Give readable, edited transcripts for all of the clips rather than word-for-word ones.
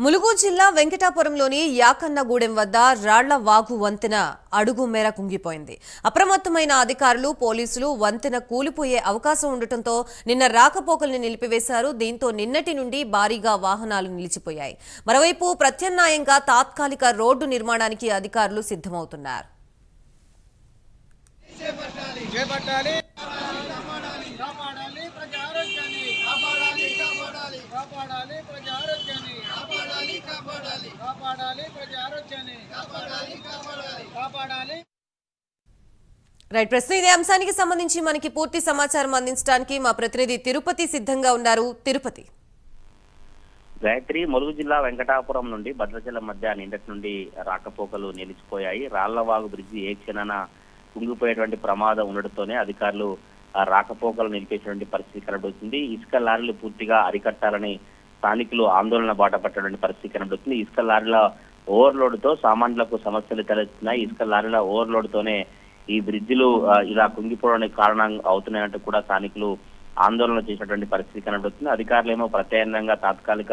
ములుగు జిల్లా వెంకటాపురంలోని యాకన్నగూడెం వద్ద రాళ్ల వాగు వంతెన అడుగు మేర కుంగిపోయింది. అప్రమత్తమైన అధికారులు పోలీసులు వంతెన కూలిపోయే అవకాశం ఉండటంతో నిన్న రాకపోకల్ని నిలిపివేశారు. దీంతో నిన్నటి నుండి భారీగా వాహనాలు నిలిచిపోయాయి. మరోవైపు ప్రత్యామ్నాయంగా తాత్కాలిక రోడ్డు నిర్మాణానికి అధికారులు సిద్ధమవుతున్నారు. రైట్, ప్రస్తుతం ఇదే అంశానికి సంబంధించి మనకి పూర్తి సమాచారం అందించడానికి మా ప్రతినిధి తిరుపతి సిద్ధంగా ఉన్నారు. తిరుపతి. గాయత్రి, ములుగు జిల్లా వెంకటాపురం నుండి భద్రాచలం మధ్య నిన్నటి నుండి రాకపోకలు నిలిచిపోయాయి. రాళ్లవాగు బ్రిడ్జి ఏ క్షణాన కుంగిపోయేటువంటి ప్రమాదం ఉండడంతోనే అధికారులు రాకపోకలు నిలిపేటువంటి పరిస్థితి కనబడుతుంది. ఇసుక లారీలు పూర్తిగా అరికట్టాలని స్థానికులు ఆందోళన బాట పట్టేటువంటి పరిస్థితి కనబడుతుంది. ఇసుక లారీల ఓవర్లోడ్ తో సామాన్యులకు సమస్యలు తలెత్తున్నాయి. ఇసుక లారీల ఓవర్లోడ్ తోనే ఈ బ్రిడ్జిలు ఇలా కుంగిపోవడానికి కారణం అవుతున్నాయంటూ కూడా స్థానికులు ఆందోళన చేసినటువంటి పరిస్థితి కనబడుతుంది. అధికారులేమో ప్రత్యామ్నాయంగా తాత్కాలిక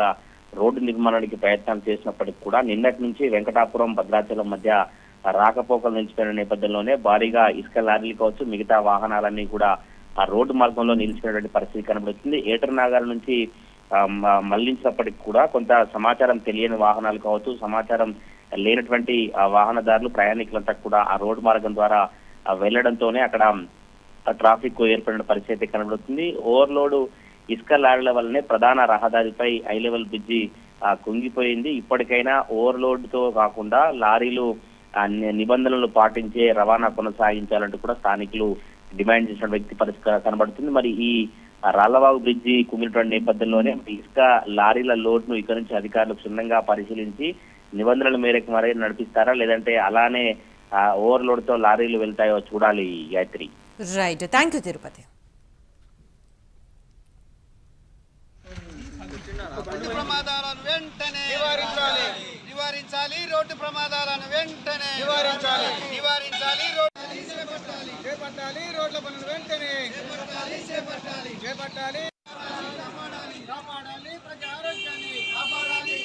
రోడ్డు నిర్మాణానికి ప్రయత్నం చేసినప్పటికీ కూడా నిన్నటి నుంచి వెంకటాపురం భద్రాచలం మధ్య రాకపోకలు నిలిచిపోయిన నేపథ్యంలోనే భారీగా ఇసుక లారీలు కావచ్చు, మిగతా వాహనాలన్నీ కూడా ఆ రోడ్డు మార్గంలో నిలిచిపోయినటువంటి పరిస్థితి కనబడుతుంది. ఏటర్ నాగాల నుంచి మళ్లించినప్పటికీ కూడా కొంత సమాచారం తెలియని వాహనాలు కావచ్చు, సమాచారం లేనటువంటి వాహనదారులు ప్రయాణికులంతా కూడా ఆ రోడ్డు మార్గం ద్వారా వెళ్లడంతోనే అక్కడ ట్రాఫిక్ ఏర్పడిన పరిస్థితి కనబడుతుంది. ఓవర్లోడ్ ఇసుక లారీల వల్లనే ప్రధాన రహదారిపై హై లెవెల్ బ్రిడ్జి కుంగిపోయింది. ఇప్పటికైనా ఓవర్లోడ్ తో కాకుండా లారీలు నిబంధనలు పాటించే రవాణా కొనసాగించాలంటూ కూడా స్థానికులు డిమాండ్ చేసిన వ్యక్తి పరిస్థితి కనబడుతుంది. మరి ఈ రాళ్లవాగు బ్రిడ్జి కుంగినటువంటి నేపథ్యంలోనే ఇసుక లారీల లోడ్ ను ఇక్కడ నుంచి అధికారులు క్షుణ్ణంగా పరిశీలించి నిబంధనల మేరకు మరీ నడిపిస్తారా, లేదంటే అలానే ఓవర్లోడ్ తో లారీలు వెళ్తాయో చూడాలి. Gayatri. Right, thank you Tirupati. ప్రమాదాలను వెంటనే నివారించాలి. రోడ్డు ప్రమాదాలను వెంటనే నివారించాలి. చేపట్టాలి. రోడ్ల పనులు వెంటనే చేపట్టాలి. కాపాడాలి ప్రజా ఆరోగ్యాన్ని. కాపాడాలి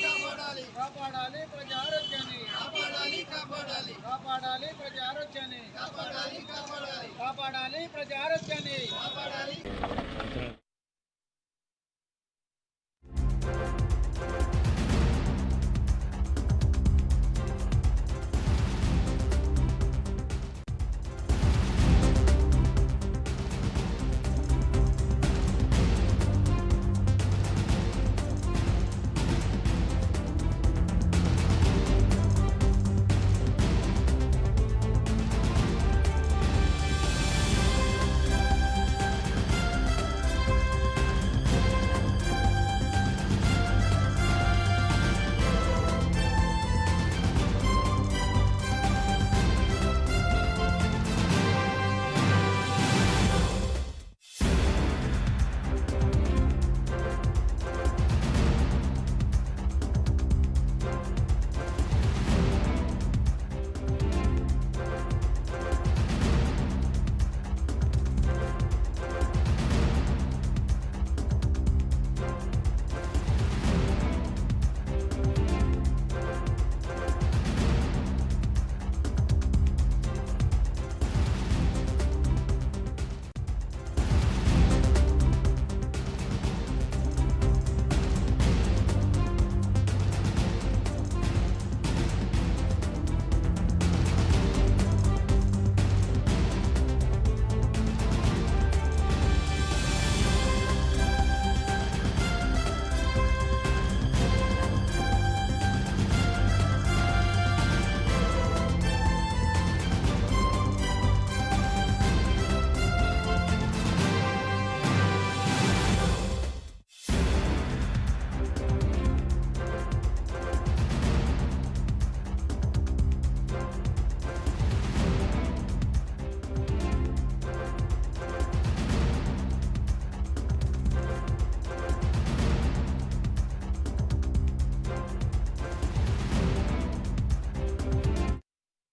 ప్రజా ఆరోగ్యాన్ని. కాపాడాలి ప్రజా ఆరోగ్యాన్ని. కాపాడాలి ప్రజా ఆరోగ్యాన్ని.